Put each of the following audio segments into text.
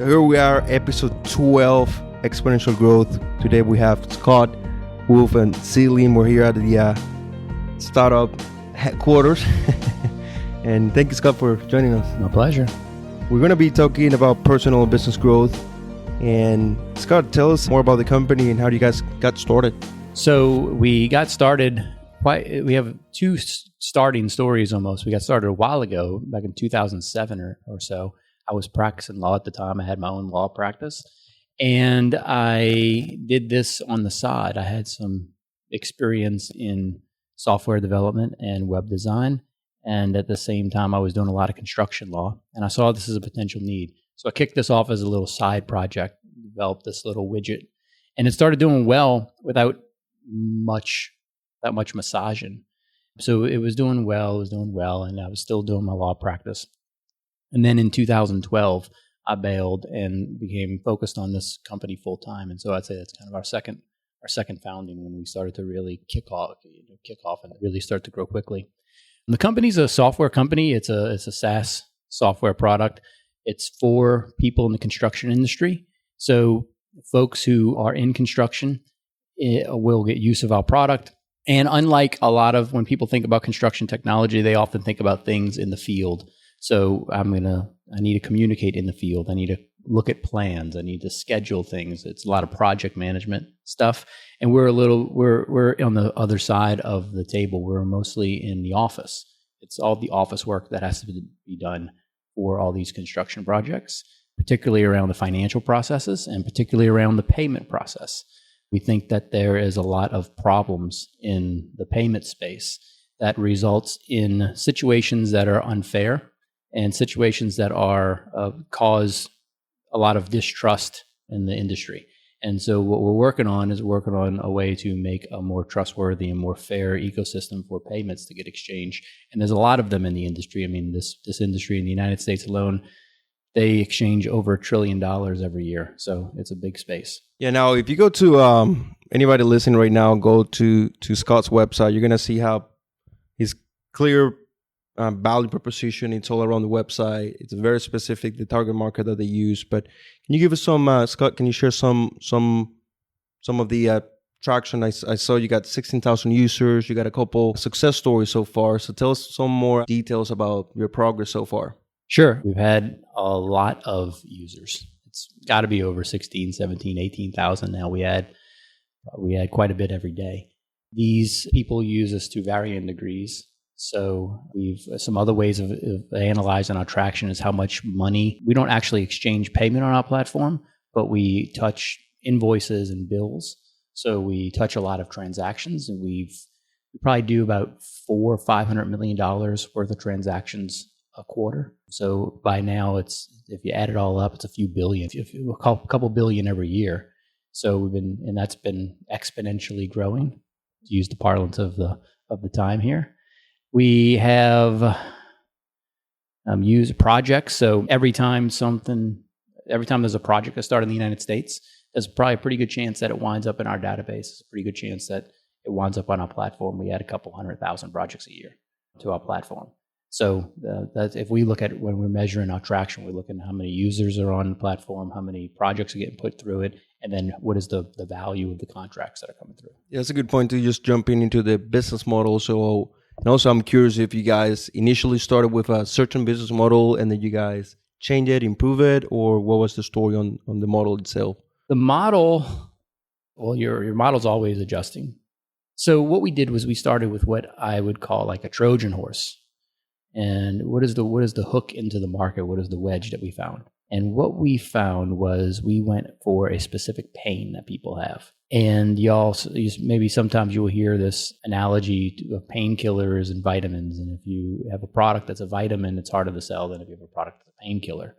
So here we are, episode 12, Exponential Growth. Today we have Scott, Wolfe, and Zlien. We're here at the startup headquarters. And thank you, Scott, for joining us. My pleasure. We're going to be talking about personal and business growth. And Scott, tell us more about the company and how you guys got started. So we got started, we have two starting stories almost. We got started a while ago, back in 2007 or so. I was practicing law at the time. I had my own law practice. And I did this on the side. I had some experience in software development and web design. And at the same time, I was doing a lot of construction law. And I saw this as a potential need. So I kicked this off as a little side project, developed this little widget. And it started doing well without that much massaging. So it was doing well, and I was still doing my law practice. And then in 2012, I bailed and became focused on this company full time. And so I'd say that's kind of our second founding, when we started to really kick off and really start to grow quickly. And the company's a software company. It's a SaaS software product. It's for people in the construction industry. So folks who are in construction will get use of our product. And unlike a lot of when people think about construction technology, they often think about things in the field. So I need to communicate in the field. I need to look at plans. I need to schedule things. It's a lot of project management stuff. And we're on the other side of the table. We're mostly in the office. It's all the office work that has to be done for all these construction projects, particularly around the financial processes and particularly around the payment process. We think that there is a lot of problems in the payment space that results in situations that are unfair and situations that cause a lot of distrust in the industry. And so what we're working on is a way to make a more trustworthy and more fair ecosystem for payments to get exchanged. And there's a lot of them in the industry. I mean, this industry in the United States alone, they exchange over $1 trillion every year. So it's a big space. Yeah, now if you go to anybody listening right now, go to Scott's website, you're going to see how his clear value proposition. It's all around the website. It's very specific, the target market that they use. But can you give us some, Scott, can you share some of the traction? I saw you got 16,000 users. You got a couple success stories so far. So tell us some more details about your progress so far. Sure. We've had a lot of users. It's got to be over 16, 17, 18,000 now. We had quite a bit every day. These people use us to varying degrees. So some other ways of analyzing our traction is how much money. We don't actually exchange payment on our platform, but we touch invoices and bills. So we touch a lot of transactions, and we probably do about $400 or $500 million worth of transactions a quarter. So by now, if you add it all up, it's a few billion, a couple billion every year. So that's been exponentially growing, to use the parlance of the time here. We have used projects. So every time there's a project that started in the United States, there's probably a pretty good chance that it winds up in our database. There's a pretty good chance that it winds up on our platform. We add a couple 100,000 projects a year to our platform. So that's, if we look at when we're measuring our traction, we're looking at how many users are on the platform, how many projects are getting put through it, and then what is the value of the contracts that are coming through. Yeah, that's a good point to just jump into the business model. And also, I'm curious if you guys initially started with a certain business model and then you guys change it, improve it, or what was the story on the model itself? The model, well, your model's always adjusting. So what we did was we started with what I would call like a Trojan horse. And what is the hook into the market? What is the wedge that we found? And what we found was we went for a specific pain that people have. And maybe sometimes you will hear this analogy of painkillers and vitamins. And if you have a product that's a vitamin, it's harder to sell than if you have a product that's a painkiller.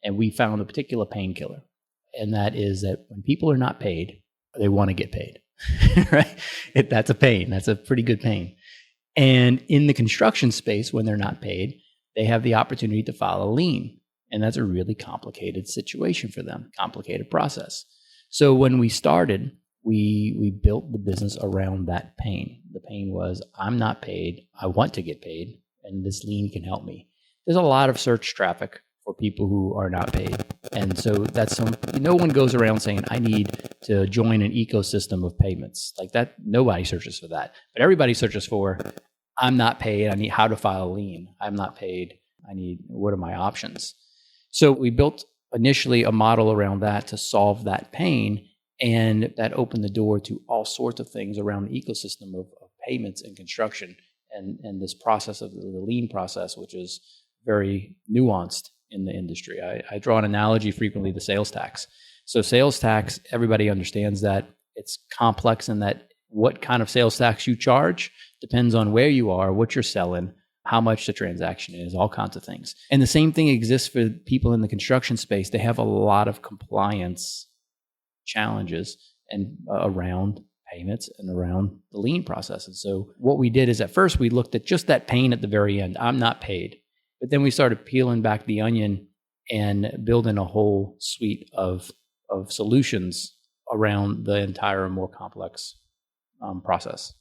And we found a particular painkiller. And that is that when people are not paid, they want to get paid, right? That's a pain. That's a pretty good pain. And in the construction space, when they're not paid, they have the opportunity to file a lien. And that's a really complicated situation for them, complicated process. So when we started, we built the business around that pain. The pain was, I'm not paid, I want to get paid, and this lien can help me. There's a lot of search traffic for people who are not paid. And so no one goes around saying, I need to join an ecosystem of payments. Like that, nobody searches for that. But everybody searches for, I'm not paid, I need how to file a lien. I'm not paid, what are my options? So we built initially a model around that to solve that pain, and that opened the door to all sorts of things around the ecosystem of payments and construction and this process of the lien process, which is very nuanced in the industry. I draw an analogy frequently to sales tax. So sales tax, everybody understands that it's complex in that what kind of sales tax you charge depends on where you are, what you're selling, how much the transaction is, all kinds of things. And the same thing exists for people in the construction space. They have a lot of compliance challenges and around payments and around the lien process. And so what we did is at first we looked at just that pain at the very end. I'm not paid. But then we started peeling back the onion and building a whole suite of solutions around the entire more complex process.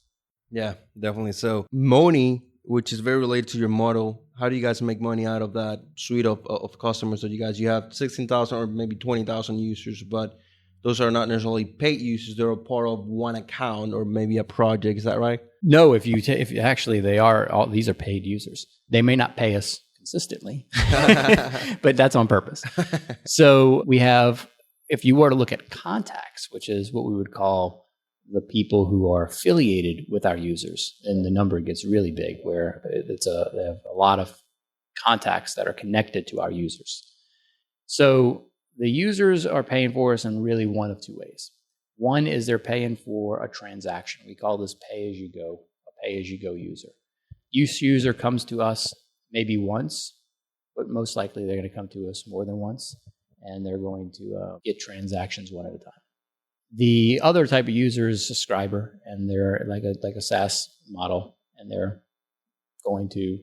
Yeah, definitely. So money, which is very related to your model, how do you guys make money out of that suite of customers that you have 16,000 or maybe 20,000 users, but those are not necessarily paid users. They're a part of one account or maybe a project. Is that right? No, if actually they are, these are paid users. They may not pay us consistently, but that's on purpose. So we have, if you were to look at contacts, which is what we would call the people who are affiliated with our users, and the number gets really big, where they have a lot of contacts that are connected to our users. So the users are paying for us in really one of two ways. One is they're paying for a transaction. We call this pay-as-you-go, a pay-as-you-go user. User comes to us maybe once, but most likely they're going to come to us more than once, and they're going to get transactions one at a time. The other type of user is a subscriber, and they're like a SaaS model, and they're going to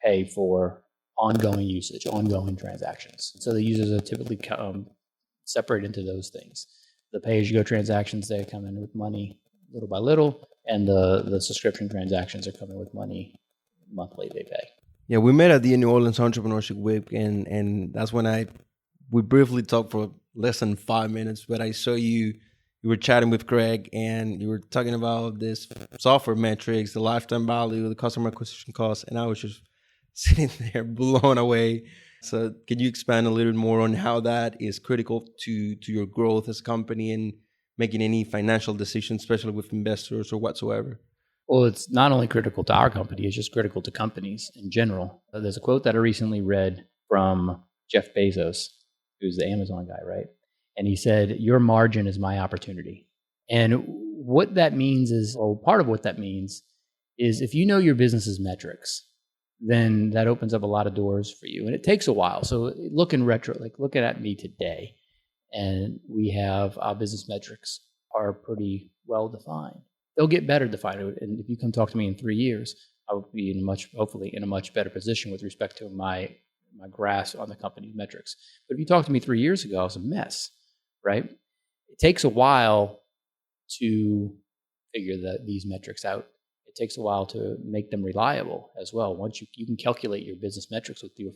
pay for ongoing usage, ongoing transactions. So the users are typically separate into those things. The pay-as-you-go transactions, they come in with money little by little, and the subscription transactions are coming with money monthly they pay. Yeah, we met at the New Orleans Entrepreneurship Week, and that's when we briefly talked for less than 5 minutes, but I saw you were chatting with Craig, and you were talking about this software metrics, the lifetime value, the customer acquisition cost, and I was just sitting there blown away. So can you expand a little bit more on how that is critical to your growth as a company and making any financial decisions, especially with investors or whatsoever? Well, it's not only critical to our company, it's just critical to companies in general. There's a quote that I recently read from Jeff Bezos, who's the Amazon guy, right? And he said, your margin is my opportunity. And what that means is, well, part of what that means is if you know your business's metrics, then that opens up a lot of doors for you. And it takes a while. So look at me today, and we have our business metrics are pretty well defined. They'll get better defined. And if you come talk to me in 3 years, I will be hopefully in a much better position with respect to my grasp on the company's metrics. But if you talked to me 3 years ago, I was a mess, right? It takes a while to figure these metrics out. It takes a while to make them reliable as well. Once you can calculate your business metrics with your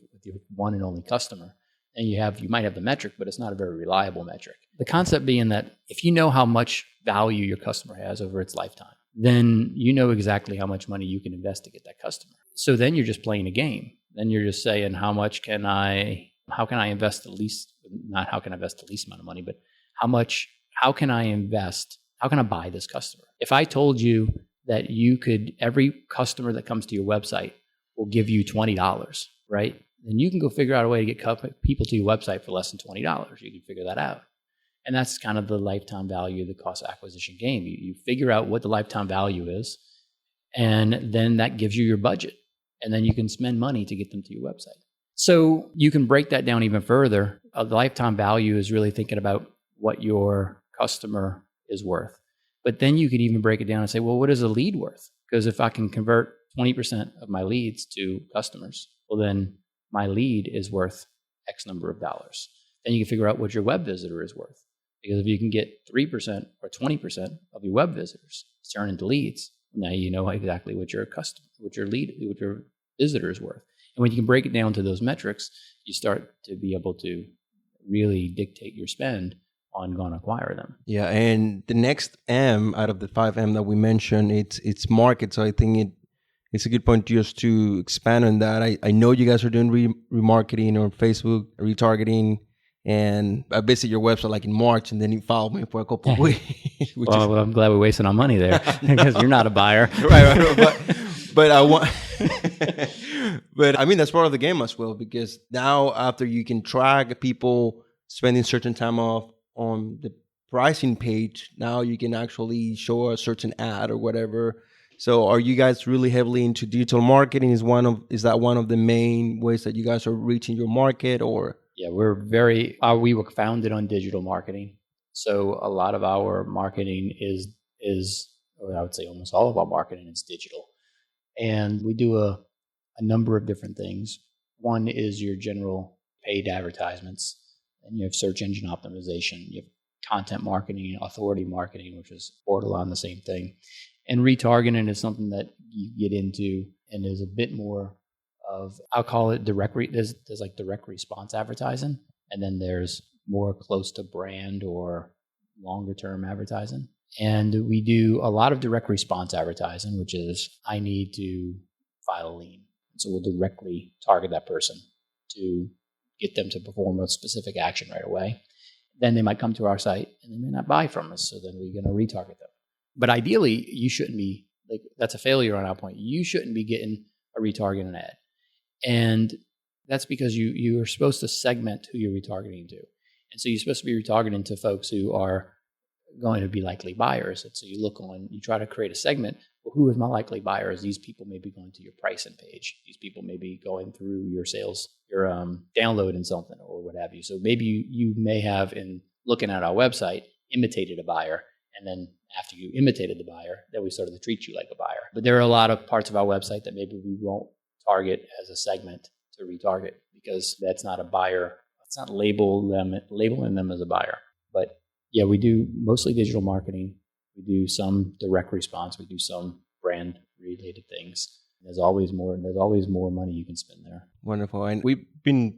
one and only customer, and you might have the metric, but it's not a very reliable metric. The concept being that if you know how much value your customer has over its lifetime, then you know exactly how much money you can invest to get that customer. So then you're just playing a game. Then you're just saying, how can I invest the least, not how can I invest the least amount of money, but how can I buy this customer? If I told you that every customer that comes to your website will give you $20, right? Then you can go figure out a way to get people to your website for less than $20. You can figure that out. And that's kind of the lifetime value of the cost acquisition game. You figure out what the lifetime value is, and then that gives you your budget. And then you can spend money to get them to your website. So you can break that down even further. The lifetime value is really thinking about what your customer is worth. But then you could even break it down and say, well, what is a lead worth? Because if I can convert 20% of my leads to customers, well, then my lead is worth X number of dollars. Then you can figure out what your web visitor is worth. Because if you can get 3% or 20% of your web visitors turn into leads, now you know exactly what your visitor is worth. And when you can break it down to those metrics, you start to be able to really dictate your spend on going to acquire them. Yeah, and the next M out of the 5M that we mentioned, it's market. So I think it's a good point just to expand on that. I know you guys are doing remarketing or Facebook retargeting, and I visited your website like in March, and then you followed me for a couple of weeks. Well, I'm glad we wasted our money there because you're not a buyer. right. But I want, but I mean, that's part of the game as well, because now after you can track people spending certain time off on the pricing page, now you can actually show a certain ad or whatever. So are you guys really heavily into digital marketing? Is that one of the main ways that you guys are reaching your market? Or yeah, we were founded on digital marketing. So a lot of our marketing is, or I would say almost all of our marketing is digital. And we do a number of different things. One is your general paid advertisements, and you have search engine optimization, you have content marketing, authority marketing, which is borderline the same thing. And retargeting is something that you get into and is a bit more of, I'll call it there's like direct response advertising, and then there's more close to brand or longer term advertising. And we do a lot of direct response advertising, which is I need to file a lien. So we'll directly target that person to get them to perform a specific action right away. Then they might come to our site and they may not buy from us. So then we're going to retarget them. But ideally, you shouldn't be, like, that's a failure on our point. You shouldn't be getting a retargeting ad. And that's because you are supposed to segment who you're retargeting to. And so you're supposed to be retargeting to folks who are going to be likely buyers. And so you try to create a segment. Well, who is my likely buyers? These people may be going to your pricing page. These people may be going through your sales, your downloading something or what have you. So maybe you may have, in looking at our website, imitated a buyer. And then after you imitated the buyer, then we started to treat you like a buyer. But there are a lot of parts of our website that maybe we won't target as a segment to retarget because that's not a buyer. It's not labeling them as a buyer. But yeah, we do mostly digital marketing. We do some direct response. We do some brand related things. There's always more money you can spend there. Wonderful. And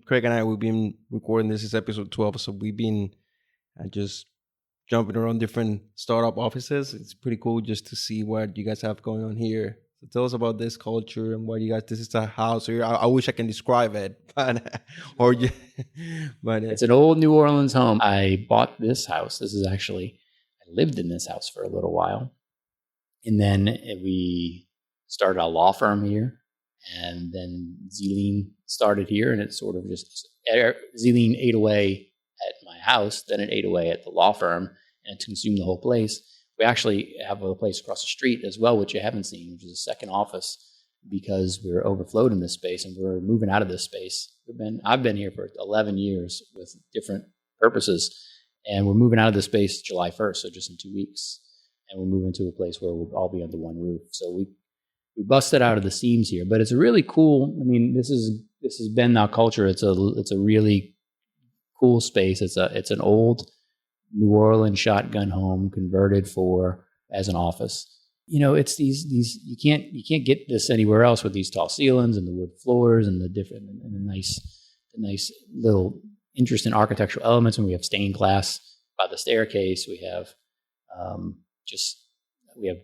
Craig and I, we've been recording, this is episode 12. So we've been just jumping around different startup offices. It's pretty cool just to see what you guys have going on here. So tell us about this culture and what you guys, this is a house here. I wish I can describe it, but it's an old New Orleans home. I bought this house. I lived in this house for a little while. And then we started a law firm here. And then Zlien started here, and it sort of just, Zlien ate away at my house, then it ate away at the law firm, and it consumed the whole place. We actually have a place across the street as well, which you haven't seen, which is a second office, because we're overflowed in this space and we're moving out of this space. I've been here for 11 years with different purposes, and we're moving out of this space July 1st, so just in 2 weeks. And we're moving to a place where we'll all be under one roof. So we busted out of the seams here, but it's a really cool, I mean, this has been our culture. It's a really cool space. It's an old New Orleans shotgun home converted as an office. You know, it's these you can't get this anywhere else with these tall ceilings and the wood floors and the nice little interesting architectural elements. And we have stained glass by the staircase. We have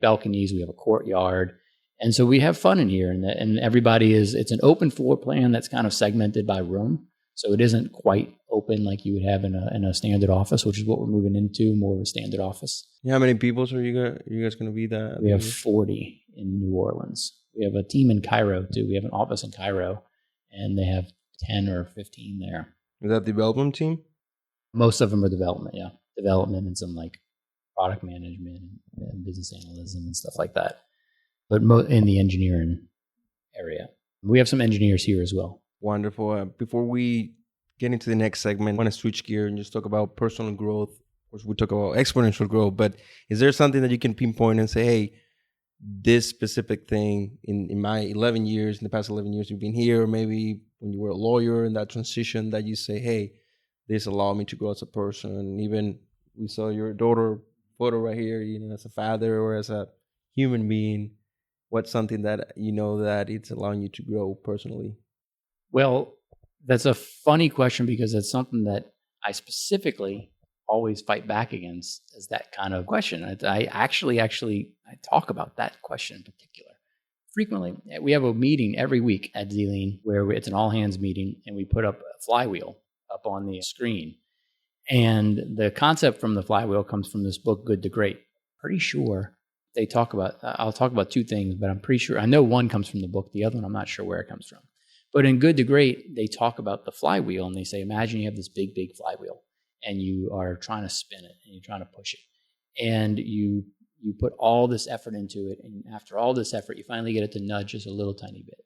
balconies. We have a courtyard. And so we have fun in here, and it's an open floor plan that's kind of segmented by room. So it isn't quite open like you would have in a standard office, which is what we're moving into, more of a standard office. Yeah, how many people are you guys going to be there? We have 40 in New Orleans. We have a team in Cairo too. We have an office in Cairo, and they have 10 or 15 there. Is that the development team? Most of them are development, yeah. Development and some like product management and business analysis and stuff like that. But in the engineering area. We have some engineers here as well. Wonderful. Before we get into the next segment, I want to switch gear and just talk about personal growth. Of course, we talk about exponential growth, but is there something that you can pinpoint and say, hey, this specific thing in my in the past 11 years you've been here, or maybe when you were a lawyer in that transition that you say, hey, this allowed me to grow as a person. And even we saw your daughter photo right here, as a father or as a human being. What's something that that it's allowing you to grow personally? Well, that's a funny question because it's something that I specifically always fight back against is that kind of question. I actually talk about that question in particular frequently. We have a meeting every week at Zlien where it's an all hands meeting, and we put up a flywheel up on the screen. And the concept from the flywheel comes from this book, Good to Great. Pretty sure they talk about, I'll talk about two things, but I'm pretty sure, I know one comes from the book, the other one I'm not sure where it comes from. But in Good to Great, they talk about the flywheel, and they say, imagine you have this big, big flywheel, and you are trying to spin it, and you're trying to push it. And you put all this effort into it, and after all this effort, you finally get it to nudge just a little tiny bit,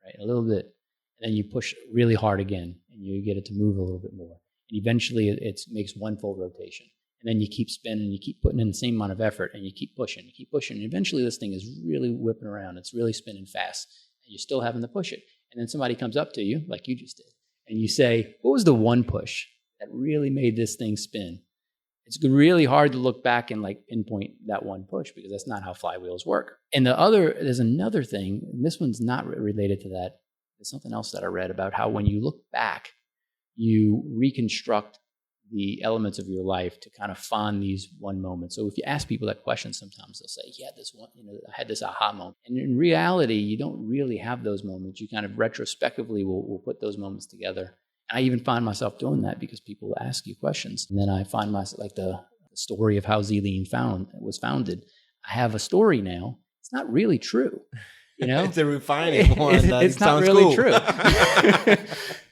right? A little bit. And then you push really hard again, and you get it to move a little bit more. And eventually, it makes one full rotation. And then you keep spinning, you keep putting in the same amount of effort, and you keep pushing. And eventually, this thing is really whipping around. It's really spinning fast, and you're still having to push it. And then somebody comes up to you, like you just did, and you say, what was the one push that really made this thing spin? It's really hard to look back and like pinpoint that one push because that's not how flywheels work. And there's another thing, and this one's not related to that. There's something else that I read about how when you look back, you reconstruct the elements of your life to kind of find these one moments. So if you ask people that question, sometimes they'll say, yeah, this one, I had this aha moment. And in reality, you don't really have those moments. You kind of retrospectively will put those moments together. And I even find myself doing that because people ask you questions. And then I find myself, like the story of how Zlien was founded. I have a story now. It's not really true. It's a refining one. It's not really true.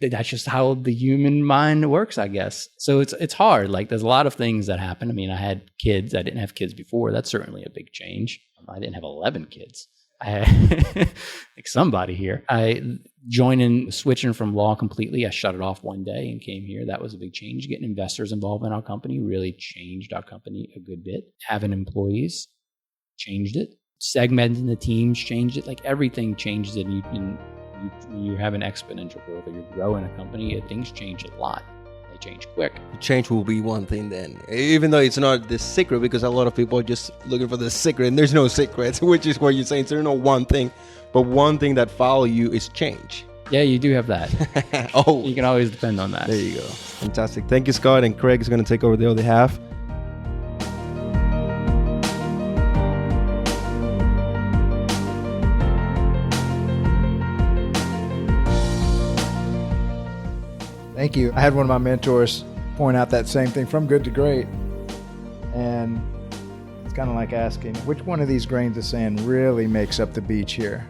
That's just how the human mind works, I guess. So it's hard. Like there's a lot of things that happen. I mean, I had kids. I didn't have kids before. That's certainly a big change. I didn't have 11 kids. I had like somebody here. I switching from law completely. I shut it off one day and came here. That was a big change. Getting investors involved in our company really changed our company a good bit. Having employees changed it. Segmenting the teams changed it. Like everything changed it. You have an exponential growth, or you're growing a company. Things change a lot. They change quick. Change will be one thing then, even though it's not the secret, because a lot of people are just looking for the secret, and there's no secrets, which is what you're saying. So there's no one thing, but one thing that follow you is change. Yeah, you do have that. Oh, you can always depend on that. There you go. Fantastic. Thank you, Scott. And Craig is going to take over the other half. Thank you. I had one of my mentors point out that same thing from Good to Great. And it's kind of like asking, which one of these grains of sand really makes up the beach here?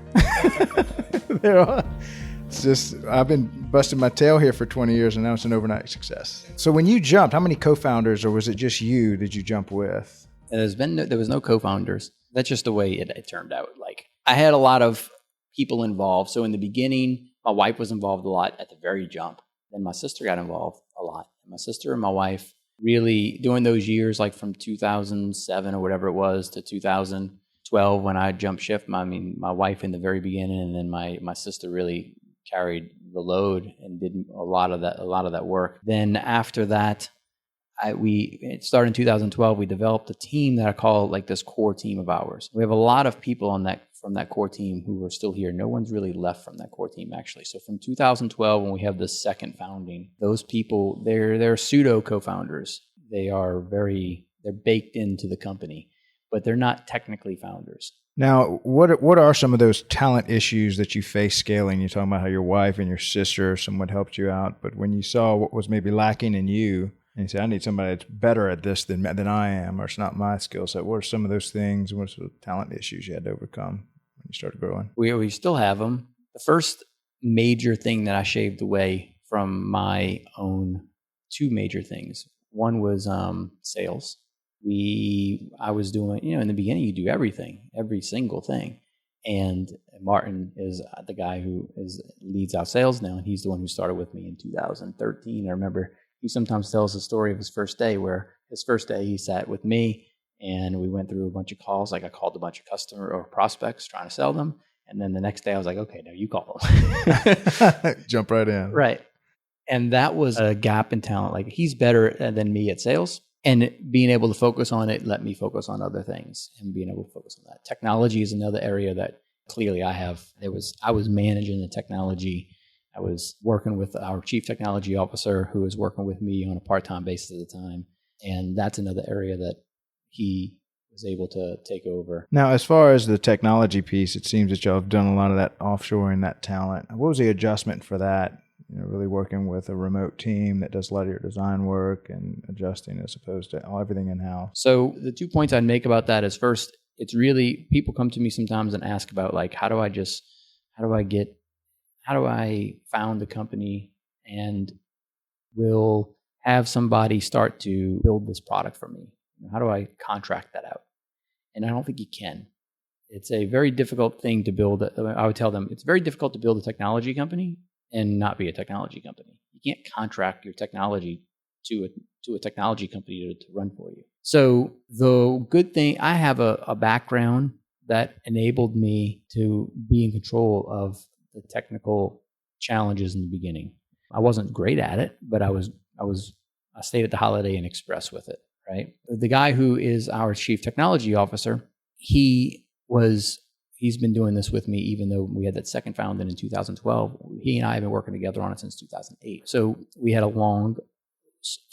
It's just, I've been busting my tail here for 20 years, and now it's an overnight success. So when you jumped, how many co-founders, or was it just you did you jump with? There was no co-founders. That's just the way it turned out. Like I had a lot of people involved. So in the beginning, my wife was involved a lot at the very jump. Then my sister got involved a lot. My sister and my wife really, during those years, like from 2007 or whatever it was to 2012 when I jumped ship, my wife in the very beginning, and then my sister really carried the load and did a lot of that work. Then after that, it started in 2012. We developed a team that I call like this core team of ours. We have a lot of people from that core team who are still here. No one's really left from that core team, actually. So from 2012, when we have the second founding, those people, they're pseudo co-founders. They're baked into the company, but they're not technically founders. Now, what are some of those talent issues that you face scaling? You're talking about how your wife and your sister somewhat helped you out, but when you saw what was maybe lacking in you, and you say, I need somebody that's better at this than I am, or it's not my skill set. What are some of those things? What are the talent issues you had to overcome when you started growing? We still have them. The first major thing that I shaved away from my own, two major things. One was sales. I was doing, in the beginning, you do everything, every single thing. And Martin is the guy who leads our sales now, and he's the one who started with me in 2013. I remember he sometimes tells the story of his first day, where his first day he sat with me and we went through a bunch of calls. Like I called a bunch of customer or prospects trying to sell them. And then the next day I was like, okay, now you call them. Jump right in. Right. And that was a gap in talent. Like he's better than me at sales, and being able to focus on it let me focus on other things and being able to focus on that. Technology is another area that clearly I was managing the technology. I was working with our chief technology officer who was working with me on a part-time basis at the time. And that's another area that he was able to take over. Now, as far as the technology piece, it seems that y'all have done a lot of that offshoring, that talent. What was the adjustment for that? Really working with a remote team that does a lot of your design work and adjusting as opposed to everything in-house. So the 2 points I'd make about that is first, it's really, people come to me sometimes and ask about like, how do I found a company and will have somebody start to build this product for me? How do I contract that out? And I don't think you can. It's a very difficult thing to build. I would tell them it's very difficult to build a technology company and not be a technology company. You can't contract your technology to a technology company to run for you. So the good thing, I have a background that enabled me to be in control of the technical challenges in the beginning. I wasn't great at it, but I stayed at the Holiday Inn Express with it, right? The guy who is our chief technology officer, he's been doing this with me, even though we had that second founded in 2012. He and I have been working together on it since 2008. So we had a long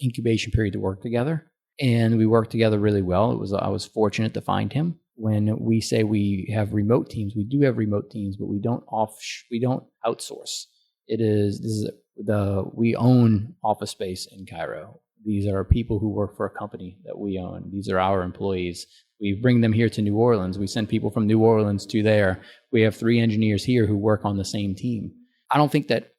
incubation period to work together, and we worked together really well. I was fortunate to find him. When we say we have remote teams, we do have remote teams, but we don't outsource. We own office space in Cairo. These are people who work for a company that we own. These are our employees. We bring them here to New Orleans. We send people from New Orleans to there. We have 3 engineers here who work on the same team. I think that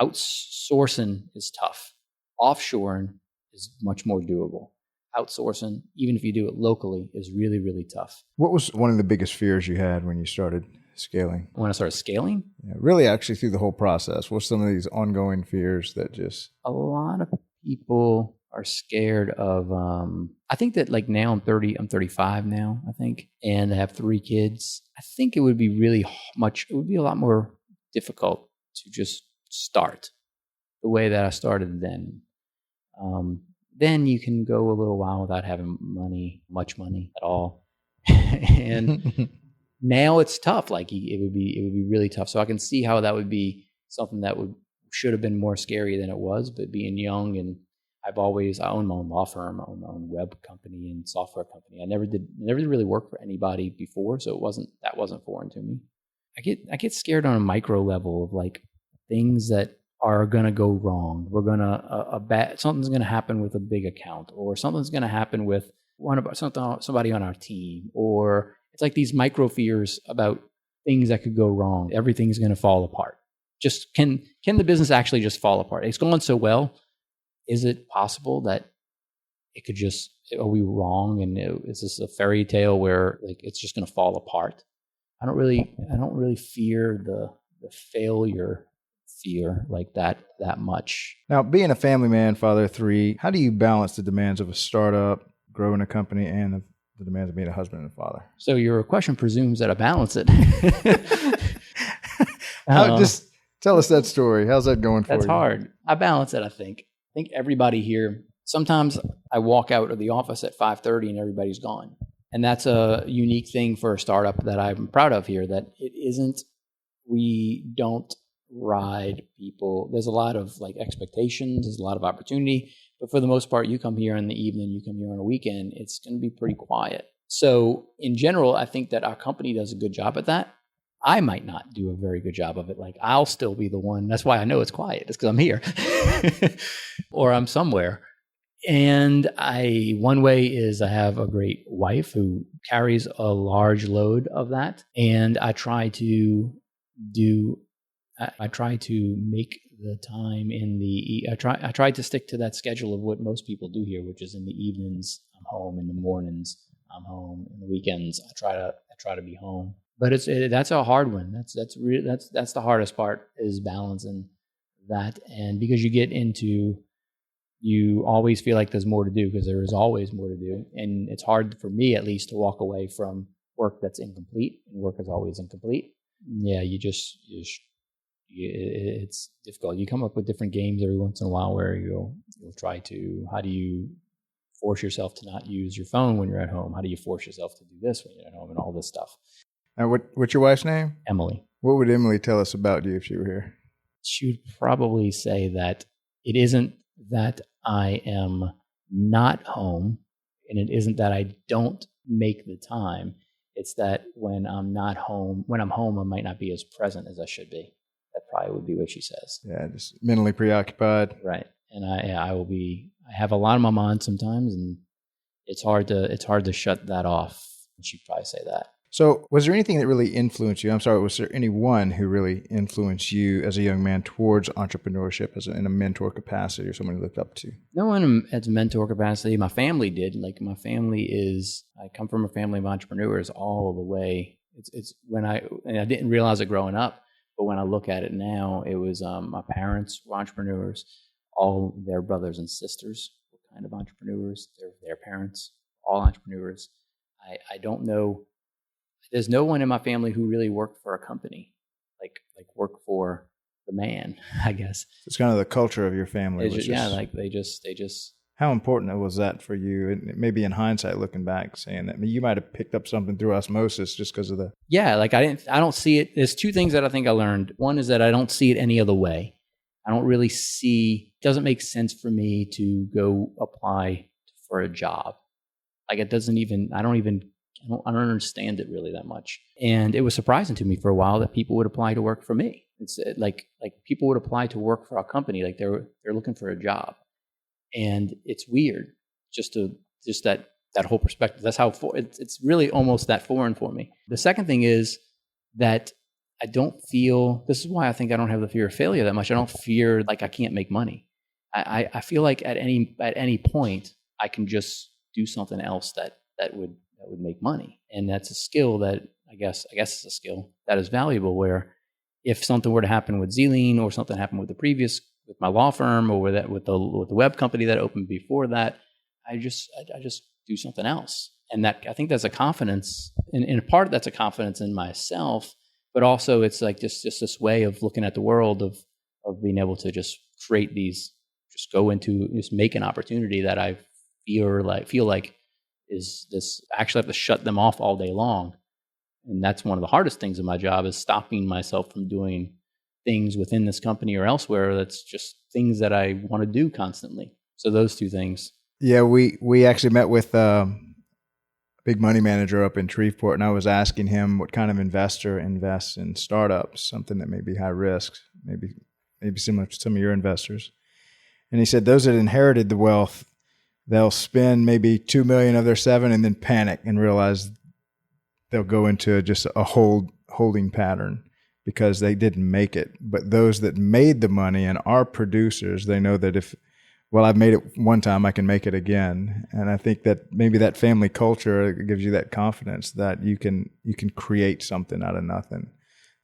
outsourcing is tough. Offshoring is much more doable. Outsourcing, even if you do it locally, is really, really tough. What was one of the biggest fears you had when you started scaling? When I started scaling? Yeah, really, actually, through the whole process, what's some of these ongoing fears that just... A lot of people are scared of, I think that like now I'm 35 now, I think, and I have 3 kids. I think it would be it would be a lot more difficult to just start the way that I started then. Then you can go a little while without having much money at all. And now it's tough. Like it would be really tough. So I can see how that would be something that should have been more scary than it was, but being young, and I own my own law firm, I own my own web company and software company. I never did really work for anybody before, so that wasn't foreign to me. I get scared on a micro level of like things that are going to go wrong. Something's going to happen with a big account, or something's going to happen with somebody on our team, or it's like these micro fears about things that could go wrong. Everything's going to fall apart. Just can the business actually just fall apart? It's going so well. Is it possible that it could just, are we wrong? And is this a fairy tale where like it's just going to fall apart? I don't really fear the failure fear like that much. Now, being a family man, father of 3, how do you balance the demands of a startup, growing a company, and the demands of being a husband and a father? So your question presumes that I balance it. Just tell us that story. How's that going for you? That's hard. I balance it, I think. I think everybody here, sometimes I walk out of the office at 5:30 and everybody's gone. And that's a unique thing for a startup that I'm proud of here, that we don't ride people. There's a lot of like expectations, there's a lot of opportunity, but for the most part, you come here in the evening, you come here on a weekend, it's going to be pretty quiet. So in general, I think that our company does a good job at that. I might not do a very good job of it. Like I'll still be the one. That's why I know it's quiet. It's because I'm here or I'm somewhere. And one way is I have a great wife who carries a large load of that. And I try to make the time I try to stick to that schedule of what most people do here, which is in the evenings I'm home, in the mornings I'm home, in the weekends I try to be home. But that's a hard one. That's the hardest part, is balancing that. And because you always feel like there's more to do, because there is always more to do. And it's hard for me, at least, to walk away from work that's incomplete. And work is always incomplete. Yeah, it's difficult. You come up with different games every once in a while where you'll try to, how do you force yourself to not use your phone when you're at home? How do you force yourself to do this when you're at home, and all this stuff? Now, what's your wife's name? Emily. What would Emily tell us about you if she were here? she would probably say that it isn't that I am not home, and it isn't that I don't make the time. It's that when I'm home, I might not be as present as I should be. That probably would be what she says. Yeah, just mentally preoccupied. Right. And I have a lot on my mind sometimes, and it's hard to shut that off. She'd probably say that. So was there anything that really influenced you? I'm sorry, was there anyone who really influenced you as a young man towards entrepreneurship in a mentor capacity or someone you looked up to? No one at mentor capacity. My family did. Like my family I come from a family of entrepreneurs all the way. It's and I didn't realize it growing up, but when I look at it now, it was my parents were entrepreneurs. All their brothers and sisters were kind of entrepreneurs. Their parents, all entrepreneurs. I don't know. There's no one in my family who really worked for a company, like work for the man, I guess. It's kind of the culture of your family. They just. How important was that for you? And maybe in hindsight, looking back, saying that you might have picked up something through osmosis just because of the. Yeah, like I don't see it. There's two things that I think I learned. One is that I don't see it any other way. I don't really see. It doesn't make sense for me to go apply for a job. Like it doesn't even. I don't understand it really that much. And it was surprising to me for a while that people would apply to work for me. It's like people would apply to work for a company, like they're looking for a job. And it's weird just that whole perspective. That's how it's really almost that foreign for me. The second thing is that I don't feel, this is why I think I don't have the fear of failure that much. I don't fear like I can't make money. I feel like at any point I can just do something else that would make money. And that's a skill that I guess it's a skill that is valuable, where if something were to happen with Zlien or something happened with with my law firm or with the web company that opened before that, I just do something else. And that, I think that's a confidence, and in part that's a confidence in myself, but also it's like just this way of looking at the world of being able to just create these, just go into, just make an opportunity that I feel like is this, I actually have to shut them off all day long. And that's one of the hardest things in my job, is stopping myself from doing things within this company or elsewhere that's just things that I want to do constantly. So those two things. Yeah, we actually met with a big money manager up in Shreveport, and I was asking him what kind of investor invests in startups, something that may be high risk, maybe similar to some of your investors. And he said those that inherited the wealth, they'll spend maybe $2 million of their $7 million and then panic and realize they'll go into just a holding pattern because they didn't make it. But those that made the money and are producers, they know that I've made it one time, I can make it again. And I think that maybe that family culture gives you that confidence that you can create something out of nothing.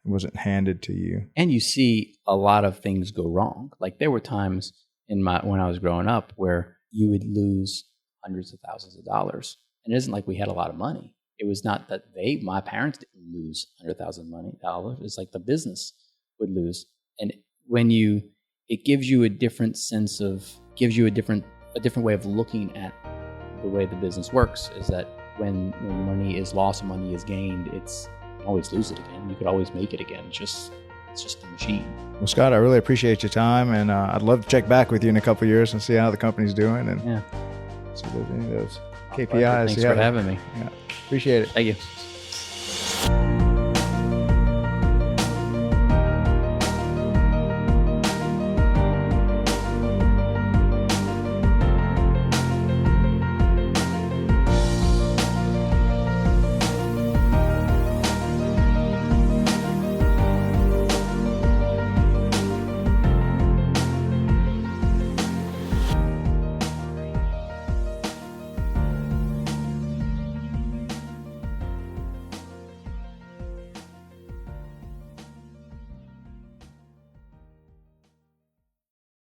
It wasn't handed to you. And you see a lot of things go wrong. Like there were times when I was growing up where you would lose hundreds of thousands of dollars. And it isn't like we had a lot of money. It was not that my parents didn't lose $100,000. It's like the business would lose. And it gives you a different sense of, gives you a different way of looking at the way the business works, is that when money is lost and money is gained, you can always lose it again. You could always make it again. It's just a machine. Well, Scott, I really appreciate your time, and I'd love to check back with you in a couple of years and see how the company's doing, and see if there's any of those KPIs. Thanks for having me. Yeah, appreciate it. Thank you.